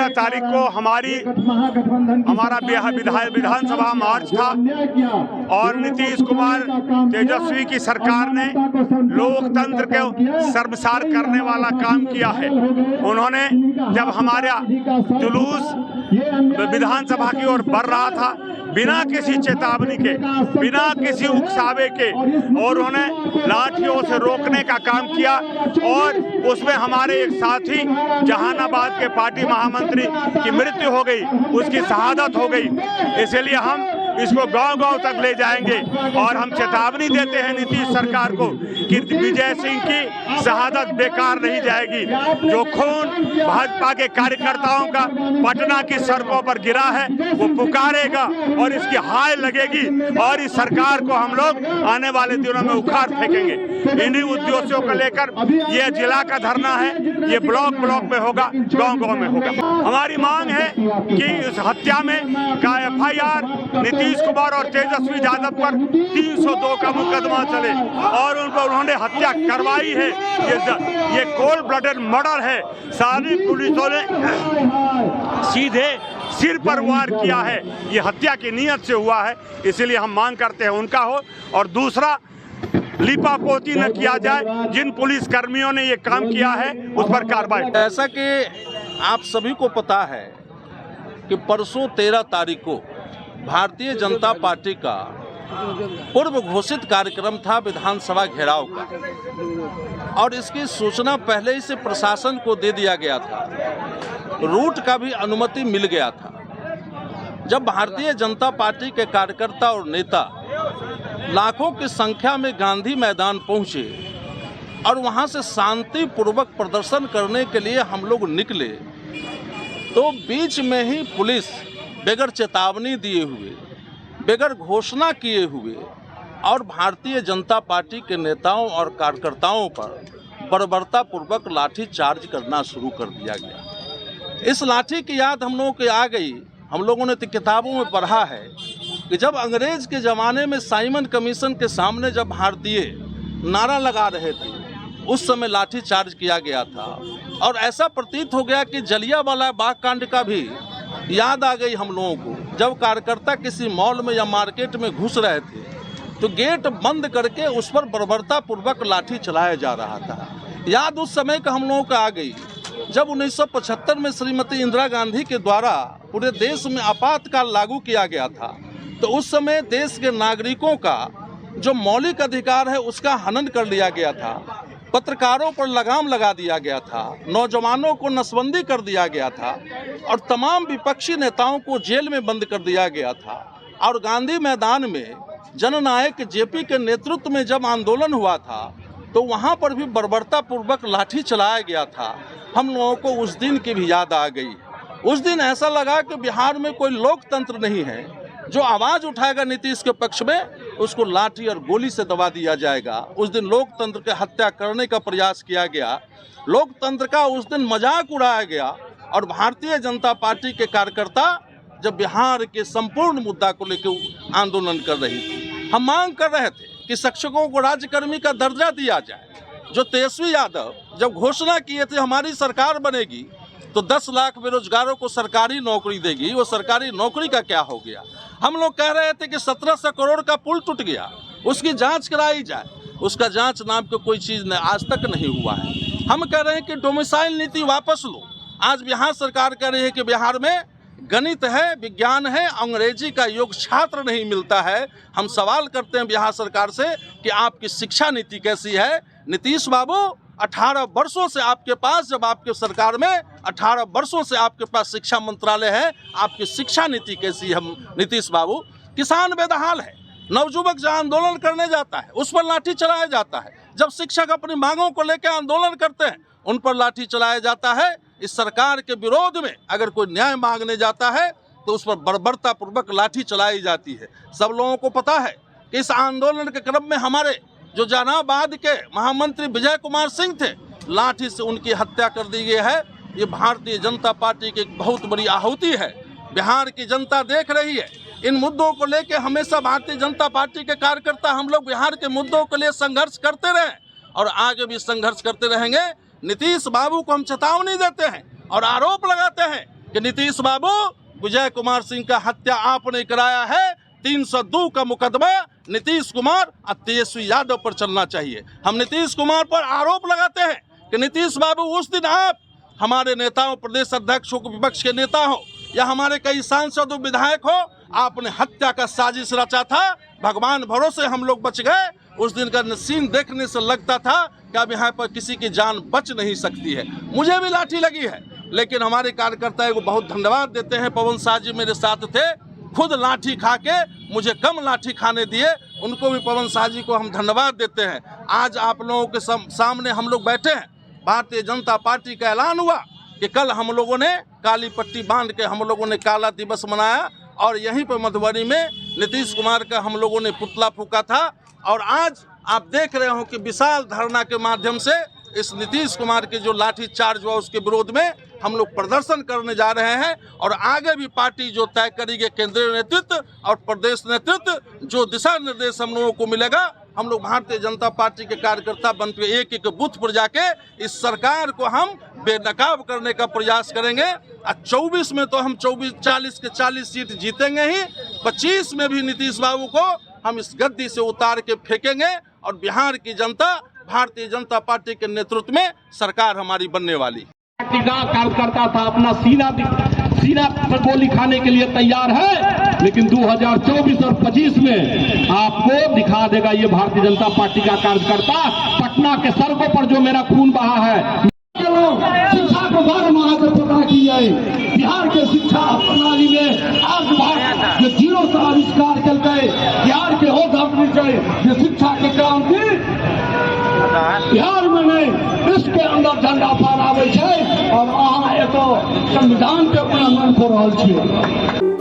तारीख को हमारा विधानसभा मार्च था और नीतीश कुमार तेजस्वी की सरकार ने लोकतंत्र को शर्मसार करने वाला काम किया है। उन्होंने जब हमारा जुलूस विधानसभा की ओर बढ़ रहा था, बिना किसी चेतावनी के, बिना किसी उकसावे के, और उन्होंने लाठियों से रोकने का काम किया और उसमें हमारे एक साथी जहानाबाद के पार्टी महामंत्री की मृत्यु हो गई, उसकी शहादत हो गई। इसलिए हम इसको गांव-गांव तक ले जाएंगे और हम चेतावनी देते हैं नीतीश सरकार को कि विजय सिंह की शहादत बेकार नहीं जाएगी। जो खून भाजपा के कार्यकर्ताओं का पटना की सड़कों पर गिरा है वो पुकारेगा और इसकी हाय लगेगी और इस सरकार को हम लोग आने वाले दिनों में उखाड़ फेंकेंगे। इन्हीं उद्देश्यों को लेकर ये जिला का धरना है, ये ब्लॉक में होगा, गांव-गांव में होगा। हमारी मांग है कि इस हत्या में का FIR नीतीश कुमार और तेजस्वी यादव पर 302 का मुकदमा चले और उन पर उन्होंने हत्या करवाई है। ये कोल्ड ब्लडेड मर्डर है। सारी पुलिसों ने सीधे सिर पर वार किया है। ये हत्या की नीयत से हुआ है, इसलिए हम मांग करते हैं उनका हो। और दूसरा, लिपापोती न किया जाए। जिन पुलिस कर्मियों ने ये काम किया है उस पर कार्रवाई। ऐसा कि आप सभी को पता है कि परसों 13 तारीख को भारतीय जनता पार्टी का पूर्व घोषित कार्यक्रम था विधानसभा घेराव का, और इसकी सूचना पहले ही से प्रशासन को दे दिया गया था। रूट का भी अनुमति मिल गया था। जब भारतीय जनता पार्टी के कार्यकर्ता और नेता लाखों की संख्या में गांधी मैदान पहुंचे और वहां से शांतिपूर्वक प्रदर्शन करने के लिए हम लोग निकले, तो बीच में ही पुलिस बगैर चेतावनी दिए हुए, बगैर घोषणा किए हुए और भारतीय जनता पार्टी के नेताओं और कार्यकर्ताओं पर बर्बरतापूर्वक लाठी चार्ज करना शुरू कर दिया गया। इस लाठी की याद हम लोगों को आ गई। हम लोगों ने तो किताबों में पढ़ा है कि जब अंग्रेज के ज़माने में साइमन कमीशन के सामने जब भारतीय नारा लगा रहे थे, उस समय लाठी चार्ज किया गया था। और ऐसा प्रतीत हो गया कि जलियांवाला बाग कांड का भी याद आ गई हम लोगों को। जब कार्यकर्ता किसी मॉल में या मार्केट में घुस रहे थे तो गेट बंद करके उस पर बर्बरतापूर्वक लाठी चलाया जा रहा था। याद उस समय का हम लोगों को आ गई जब 1975 में श्रीमती इंदिरा गांधी के द्वारा पूरे देश में आपातकाल लागू किया गया था। तो उस समय देश के नागरिकों का जो मौलिक अधिकार है उसका हनन कर लिया गया था। पत्रकारों पर लगाम लगा दिया गया था, नौजवानों को नसबंदी कर दिया गया था और तमाम विपक्षी नेताओं को जेल में बंद कर दिया गया था। और गांधी मैदान में जननायक जेपी के नेतृत्व में जब आंदोलन हुआ था तो वहां पर भी बर्बरतापूर्वक लाठी चलाया गया था। हम लोगों को उस दिन की भी याद आ गई। उस दिन ऐसा लगा कि बिहार में कोई लोकतंत्र नहीं है। जो आवाज़ उठाएगा नीतीश के पक्ष में उसको लाठी और गोली से दबा दिया जाएगा। उस दिन लोकतंत्र की हत्या करने का प्रयास किया गया, लोकतंत्र का उस दिन मजाक उड़ाया गया। और भारतीय जनता पार्टी के कार्यकर्ता जब बिहार के संपूर्ण मुद्दा को लेकर आंदोलन कर रही थी, हम मांग कर रहे थे कि शिक्षकों को राज्यकर्मी का दर्जा दिया जाए। जो तेजस्वी यादव जब घोषणा किए थे हमारी सरकार बनेगी तो 10 लाख बेरोजगारों को सरकारी नौकरी देगी, वो सरकारी नौकरी का क्या हो गया? हम लोग कह रहे थे कि 1700 करोड़ का पुल टूट गया, उसकी जांच कराई जाए। उसका जांच नाम की कोई चीज़ आज तक नहीं हुआ है। हम कह रहे हैं कि डोमिसाइल नीति वापस लो। आज बिहार सरकार कह रही है कि बिहार में गणित है, विज्ञान है, अंग्रेजी का योग्य छात्र नहीं मिलता है। हम सवाल करते हैं बिहार सरकार से कि आपकी शिक्षा नीति कैसी है? नीतीश बाबू, 18 वर्षों से आपके पास, जब आपके सरकार में 18 वर्षों से आपके पास शिक्षा मंत्रालय है, आपकी शिक्षा नीति कैसी है नीतीश बाबू? किसान बेदहाल है, नवजुवक जहाँ आंदोलन करने जाता है उस पर लाठी चलाया जाता है। जब शिक्षक अपनी मांगों को लेकर आंदोलन करते हैं उन पर लाठी चलाया जाता है। इस सरकार के विरोध में अगर कोई न्याय मांगने जाता है तो उस पर बर्बरतापूर्वक लाठी चलाई जाती है। सब लोगों को पता है कि इस आंदोलन के क्रम में हमारे जो जहानाबाद के महामंत्री विजय कुमार सिंह थे, लाठी से उनकी हत्या कर दी गई है। ये भारतीय जनता पार्टी की एक बहुत बड़ी आहुति है। बिहार की जनता देख रही है। इन मुद्दों को लेकर हमेशा भारतीय जनता पार्टी के कार्यकर्ता हम लोग बिहार के मुद्दों के लिए संघर्ष करते रहे और आगे भी संघर्ष करते रहेंगे। नीतीश बाबू को हम चेतावनी देते हैं और आरोप लगाते हैं कि नीतीश बाबू, विजय कुमार सिंह का हत्या आपने कराया है, 302 का मुकदमा नीतीश कुमार और तेजस्वी यादव पर चलना चाहिए। हम नीतीश कुमार पर आरोप लगाते हैं कि नीतीश बाबू, उस दिन आप हमारे नेताओं, प्रदेश अध्यक्ष हो, विपक्ष के नेता हो या हमारे कई सांसद विधायक हो, आपने हत्या का साजिश रचा था। भगवान भरोसे हम लोग बच गए। उस दिन का सीन देखने से लगता था कि अब यहाँ पर किसी की जान बच नहीं सकती है। मुझे भी लाठी लगी है, लेकिन हमारे कार्यकर्ता को बहुत धन्यवाद देते हैं। पवन शाह जी मेरे साथ थे, खुद लाठी खा के मुझे कम लाठी खाने दिए, उनको भी, पवन शाह जी को हम धन्यवाद देते हैं। आज आप लोगों के सामने हम लोग बैठे हैं। भारतीय जनता पार्टी का ऐलान हुआ कि कल हम लोगों ने काली पट्टी बांध के हम लोगों ने काला दिवस मनाया और यहीं पर मधुबनी में नीतीश कुमार का हम लोगों ने पुतला फूका था। और आज आप देख रहे हो कि विशाल धरना के माध्यम से इस नीतीश कुमार के जो लाठी चार्ज हुआ उसके विरोध में हम लोग प्रदर्शन करने जा रहे हैं। और आगे भी पार्टी जो तय करेगी, केंद्रीय नेतृत्व और प्रदेश नेतृत्व, जो दिशा निर्देश हम लोगों को मिलेगा, हम लोग भारतीय जनता पार्टी के कार्यकर्ता बनते हुए एक एक बूथ पर जाके इस सरकार को हम बेनकाब करने का प्रयास करेंगे। 24 में तो हम 40 के 40 सीट जीतेंगे ही, 25 में भी नीतीश बाबू को हम इस गद्दी से उतार के फेंकेंगे और बिहार की जनता भारतीय जनता पार्टी के नेतृत्व में सरकार हमारी बनने वाली। पार्टी का कार्यकर्ता था, अपना सीना पर गोली खाने के लिए तैयार है, लेकिन 2024 और 25 में आपको दिखा देगा ये भारतीय जनता पार्टी का कार्यकर्ता। पटना के सड़कों पर जो मेरा खून बहा है, शिक्षा को 12 माह से पता की है। बिहार के शिक्षा प्रणाली में आज भारत जो जीरो से आविष्कार कर गए, बिहार के जो शिक्षा के क्रांति बिहार में नहीं, इसके अंदर झंडा फहरावे छै और अहाँ एतो संविधान के उल्लंघन कर रहल छियै।